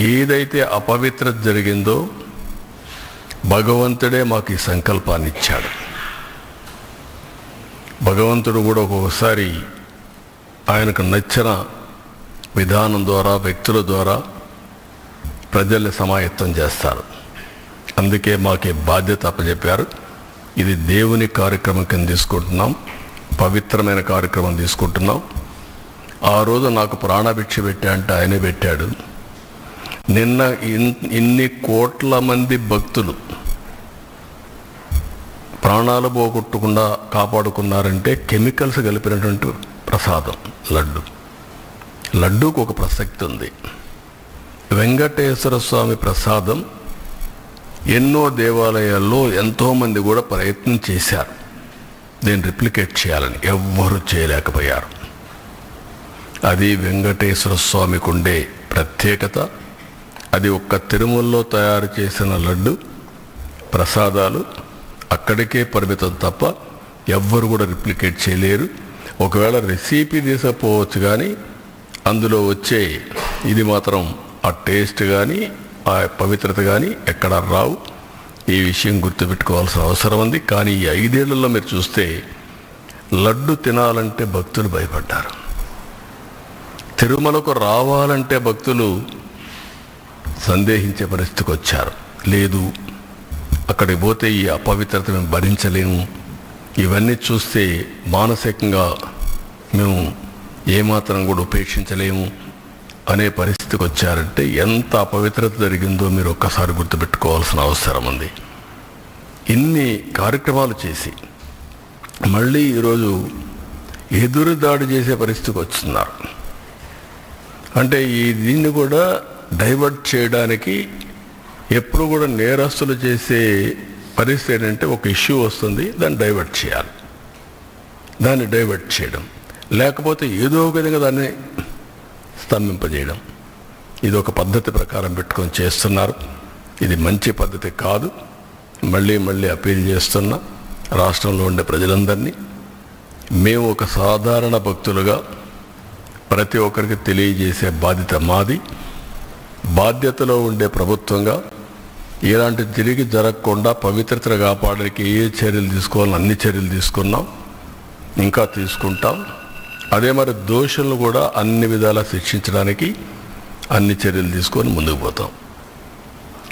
ఏదైతే అపవిత్రత జరిగిందో భగవంతుడే మాకు ఈ సంకల్పాన్ని ఇచ్చాడు. భగవంతుడు కూడా ఒక్కొక్కసారి ఆయనకు నచ్చిన విధానం ద్వారా, వ్యక్తుల ద్వారా ప్రజల్ని సమాయత్తం చేస్తారు. అందుకే మాకు బాధ్యత అప్పచెప్పారు. ఇది దేవుని కార్యక్రమం కింద తీసుకుంటున్నాం, పవిత్రమైన కార్యక్రమం తీసుకుంటున్నాం. ఆ రోజు నాకు ప్రాణభిక్ష పెట్టా అంటే ఆయనే పెట్టాడు. నిన్న ఇన్ని కోట్ల మంది భక్తులు ప్రాణాలు పోగొట్టకుండా కాపాడుకున్నారంటే కెమికల్స్ కలిపినటువంటి ప్రసాదం లడ్డు. లడ్డూకు ఒక ప్రసక్తి ఉంది. వెంకటేశ్వర స్వామి ప్రసాదం ఎన్నో దేవాలయాల్లో ఎంతోమంది కూడా ప్రయత్నం చేశారు దీన్ని రిప్లికేట్ చేయాలని, ఎవ్వరూ చేయలేకపోయారు. అది వెంకటేశ్వర స్వామికి ఉండే ప్రత్యేకత. అది ఒక్క తిరుమలలో తయారు చేసిన లడ్డు ప్రసాదాలు అక్కడికే పరిమితం తప్ప ఎవ్వరు కూడా రిప్లికేట్ చేయలేరు. ఒకవేళ రెసిపీ తీసుకపోవచ్చు, కానీ అందులో వచ్చే ఇది మాత్రం ఆ టేస్ట్ కానీ ఆ పవిత్రత కానీ ఎక్కడ రావు. ఈ విషయం గుర్తుపెట్టుకోవాల్సిన అవసరం ఉంది. కానీ ఈ 5 ఏళ్లలో మీరు చూస్తే లడ్డు తినాలంటే భక్తులు భయపడ్డారు. తిరుమలకు రావాలంటే భక్తులు సందేహించే పరిస్థితికి వచ్చారు. లేదు, అక్కడికి పోతే ఈ అపవిత్రత మేము భరించలేము, ఇవన్నీ చూస్తే మానసికంగా మేము ఏమాత్రం కూడా ఉపేక్షించలేము అనే పరిస్థితికి వచ్చారంటే ఎంత అపవిత్రత జరిగిందో మీరు ఒక్కసారి గుర్తుపెట్టుకోవాల్సిన అవసరం ఉంది. ఇన్ని కార్యక్రమాలు చేసి మళ్ళీ ఈరోజు ఎదురు దాడి చేసే పరిస్థితికి వస్తున్నారు. అంటే దీన్ని కూడా డైవర్ట్ చేయడానికి ఎప్పుడు కూడా నేరస్తులు చేసే పరిస్థితి ఏంటంటే ఒక ఇష్యూ వస్తుంది, దాన్ని డైవర్ట్ చేయాలి, దాన్ని డైవర్ట్ చేయడం, లేకపోతే ఏదో ఒక విధంగా దాన్ని స్తంభింపజేయడం. ఇది ఒక పద్ధతి ప్రకారం పెట్టుకొని చేస్తున్నారు. ఇది మంచి పద్ధతి కాదు. మళ్ళీ అపీల్ చేస్తున్నా రాష్ట్రంలో ఉండే ప్రజలందరినీ, మేము ఒక సాధారణ భక్తులుగా ప్రతి ఒక్కరికి తెలియజేసే బాధ్యత మాది. బాధ్యతలో ఉండే ప్రభుత్వంగా ఇలాంటి తిరిగి జరగకుండా పవిత్రతను కాపాడడానికి ఏ చర్యలు తీసుకోవాలని అన్ని చర్యలు తీసుకున్నాం, ఇంకా తీసుకుంటాం. అదే మరి దోషులను కూడా అన్ని విధాలా శిక్షించడానికి అన్ని చర్యలు తీసుకొని ముందుకు పోతాం.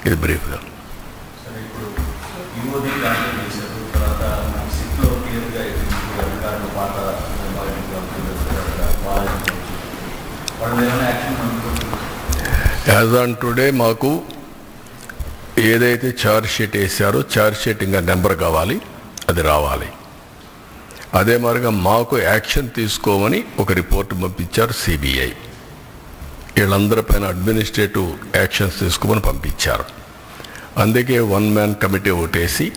ఇది బ్రీఫ్గా. యాజ్ ఆన్ టుడే మాకు ఏదైతే ఛార్జ్ షీట్ వేసారో ఛార్జ్ షీట్ ఇంకా నెంబర్ కావాలి, అది రావాలి. అదే మరిగా మాకు యాక్షన్ తీసుకోమని ఒక రిపోర్ట్ పంపించారు సిబిఐ. వీళ్ళందరిపైన అడ్మినిస్ట్రేటివ్ యాక్షన్స్ తీసుకోమని పంపించారు. అందుకే 1 మ్యాన్ కమిటీ ఓటేసి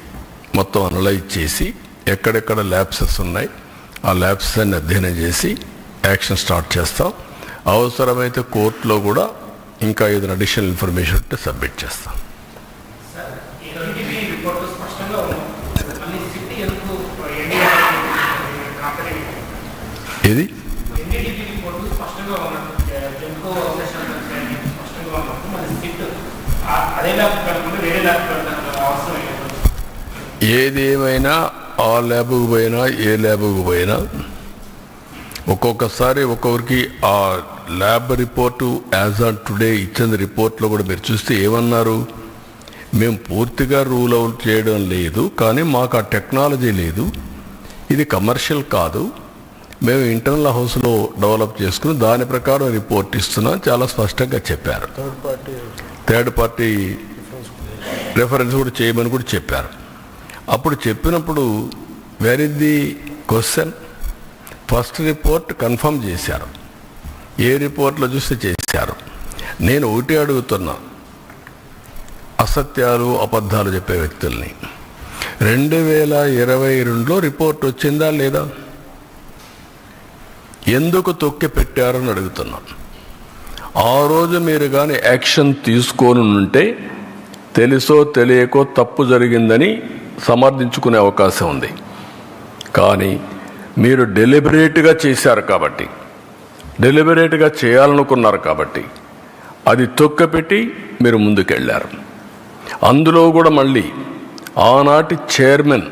మొత్తం అనలైజ్ చేసి ఎక్కడెక్కడ ల్యాబ్సెస్ ఉన్నాయి ఆ ల్యాబ్స్ అన్ని అధ్యయనం చేసి యాక్షన్ స్టార్ట్ చేస్తాం. అవసరమైతే కోర్టులో కూడా ఇంకా ఏదైనా అడిషనల్ ఇన్ఫర్మేషన్ ఉంటే సబ్మిట్ చేస్తాం. ఇది ఏది ఏమైనా ఆ ల్యాబ్కు పోయినా ఏ ల్యాబ్కు పోయినా ఒక్కొక్కసారి ఒక్కొక్కరికి ఆ lab report as on today ఇచ్చిన రిపోర్ట్లో కూడా మీరు చూస్తే ఏమన్నారు, మేము పూర్తిగా రూల్ అవుట్ చేయడం లేదు, కానీ మాకు ఆ టెక్నాలజీ లేదు, ఇది కమర్షియల్ కాదు, మేము ఇంటర్నల్ హౌస్లో డెవలప్ చేసుకుని దాని ప్రకారం రిపోర్ట్ ఇస్తున్నాం చాలా స్పష్టంగా చెప్పారు. థర్డ్ పార్టీ రెఫరెన్స్ కూడా చేయమని కూడా చెప్పారు. అప్పుడు చెప్పినప్పుడు where is the question? First report confirm చేశారు, ఏ రిపోర్ట్లో చూస్తే చేశారు. నేను ఒకటి అడుగుతున్నా, అసత్యాలు అబద్ధాలు చెప్పే వ్యక్తుల్ని 2022లో రిపోర్ట్ వచ్చిందా లేదా? ఎందుకు తొక్కి పెట్టారని అడుగుతున్నాం. ఆ రోజు మీరు కానీ యాక్షన్ తీసుకొని ఉంటే తెలుసో తెలియకో తప్పు జరిగిందని సమర్థించుకునే అవకాశం ఉంది. కానీ మీరు డెలిబరేట్గా చేశారు కాబట్టి, డెలిబరేట్గా చేయాలనుకున్నారు కాబట్టి అది తొక్కపెట్టి మీరు ముందుకెళ్ళారు. అందులో కూడా మళ్ళీ ఆనాటి చైర్మన్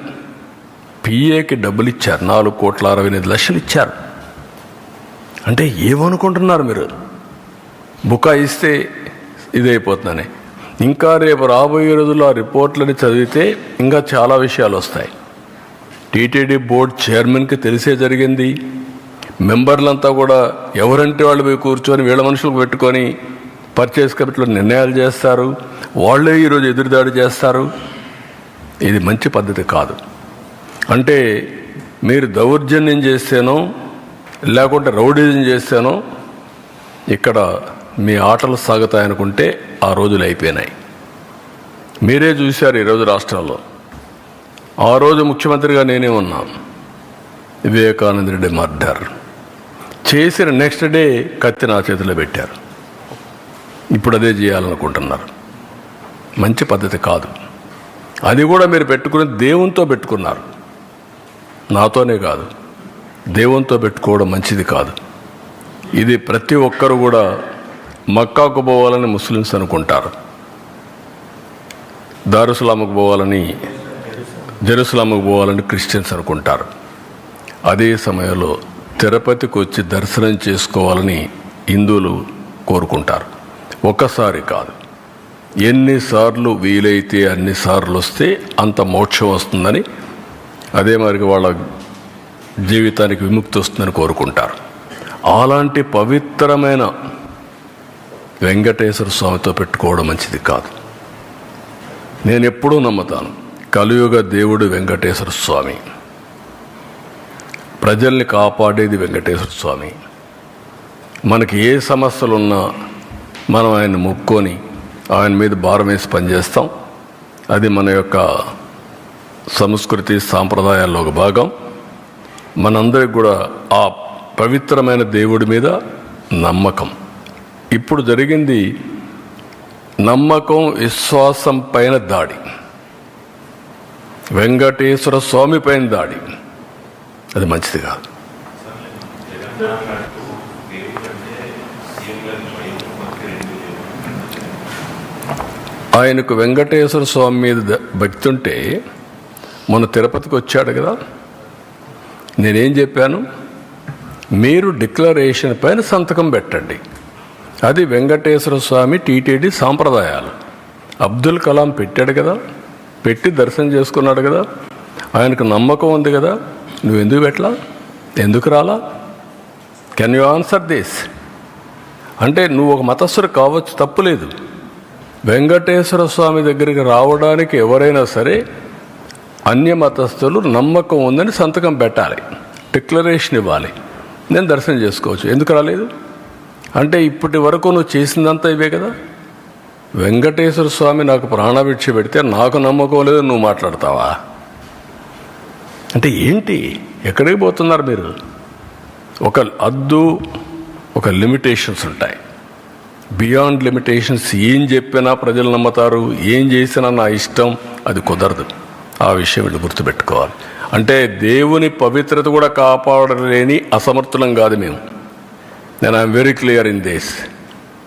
పిఏకి డబ్బులు ఇచ్చారు, 4,65,00,000 ఇచ్చారు. అంటే ఏమనుకుంటున్నారు మీరు? బుకాయిస్తే ఇదైపోతుందని. ఇంకా రేపు రాబోయే రోజుల్లో ఆ రిపోర్ట్లని చదివితే ఇంకా చాలా విషయాలు వస్తాయి. టీటీడీ బోర్డు చైర్మన్కి తెలిసే జరిగింది. మెంబర్లంతా కూడా ఎవరంటే వాళ్ళు పోయి కూర్చొని వీళ్ళ మనుషులకు పెట్టుకొని పర్చేస్ కమిటీలో నిర్ణయాలు చేస్తారు. వాళ్ళే ఈరోజు ఎదురుదాడి చేస్తారు. ఇది మంచి పద్ధతి కాదు. అంటే మీరు దౌర్జన్యం చేస్తేనో లేకుంటే రౌడీజం చేస్తేనో ఇక్కడ మీ ఆటలు సాగుతాయనుకుంటే ఆ రోజులు అయిపోయినాయి. మీరే చూశారు ఈరోజు రాష్ట్రాల్లో. ఆ రోజు ముఖ్యమంత్రిగా నేనే ఉన్నాను. వివేకానంద రెడ్డి మర్డర్ చేసిన నెక్స్ట్ డే కత్తి నా చేతిలో పెట్టారు. ఇప్పుడు అదే చేయాలనుకుంటున్నారు. మంచి పద్ధతి కాదు. అది కూడా మీరు పెట్టుకుని దేవునితో పెట్టుకున్నారు. నాతోనే కాదు, దేవునితో పెట్టుకోవడం మంచిది కాదు. ఇది ప్రతి ఒక్కరు కూడా మక్కాకు పోవాలని ముస్లిమ్స్ అనుకుంటారు, దారుసలాముకు పోవాలని, జెరూసలాముకు పోవాలని క్రిస్టియన్స్ అనుకుంటారు. అదే సమయంలో తిరుపతికి వచ్చి దర్శనం చేసుకోవాలని హిందువులు కోరుకుంటారు. ఒక్కసారి కాదు, ఎన్నిసార్లు వీలైతే అన్నిసార్లు వస్తే అంత మోక్షం వస్తుందని, అదే మరి వాళ్ళ జీవితానికి విముక్తి వస్తుందని కోరుకుంటారు. అలాంటి పవిత్రమైన వెంకటేశ్వర స్వామితో పెట్టుకోవడం మంచిది కాదు. నేను ఎప్పుడూ నమ్ముతాను, కలియుగ దేవుడు వెంకటేశ్వర స్వామి, ప్రజల్ని కాపాడేది వెంకటేశ్వర స్వామి. మనకి ఏ సమస్యలున్నా మనం ఆయన మొక్కుకొని ఆయన మీద భారం వేసి పనిచేస్తాం. అది మన యొక్క సంస్కృతి సాంప్రదాయాల్లో ఒక భాగం. మనందరికి కూడా ఆ పవిత్రమైన దేవుడి మీద నమ్మకం. ఇప్పుడు జరిగింది నమ్మకం విశ్వాసం పైన దాడి, వెంకటేశ్వర స్వామి పైన దాడి. అది మంచిది కాదు. ఆయనకు వెంకటేశ్వర స్వామి మీద భక్తి ఉంటే మొన్న తిరుపతికి వచ్చాడు కదా, నేనేం చెప్పాను? మీరు డిక్లరేషన్ పైన సంతకం పెట్టండి. అది వెంకటేశ్వర స్వామి టీటీడీ సాంప్రదాయాలు. అబ్దుల్ కలాం పెట్టాడు కదా, పెట్టి దర్శనం చేసుకున్నాడు కదా, ఆయనకు నమ్మకం ఉంది కదా, నువ్వు ఎందుకు పెట్టలా? ఎందుకు రాలా? Can you answer this? అంటే నువ్వు ఒక మతస్థుడు కావచ్చు, తప్పులేదు. వెంకటేశ్వర స్వామి దగ్గరికి రావడానికి ఎవరైనా సరే అన్య మతస్థులు నమ్మకం ఉందని సంతకం పెట్టాలి, డిక్లరేషన్ ఇవ్వాలి. నేను దర్శనం చేసుకోవచ్చు. ఎందుకు రాలేదు అంటే ఇప్పటి వరకు నువ్వు చేసిందంతా ఇవే కదా. వెంకటేశ్వర స్వామి నాకు ప్రాణభిక్ష పెడితే నాకు నమ్మకం లేదు, నువ్వు మాట్లాడతావా? అంటే ఏంటి? ఎక్కడికి పోతున్నారు మీరు? ఒక హద్దు, ఒక లిమిటేషన్స్ ఉంటాయి. బియాండ్ లిమిటేషన్స్ ఏం చెప్పినా ప్రజలు నమ్ముతారు, ఏం చేసినా నా ఇష్టం, అది కుదరదు. ఆ విషయం వీళ్ళు గుర్తుపెట్టుకోవాలి. అంటే దేవుని పవిత్రత కూడా కాపాడలేని అసమర్థులం కాదు మేము. నేను I'm very clear in this.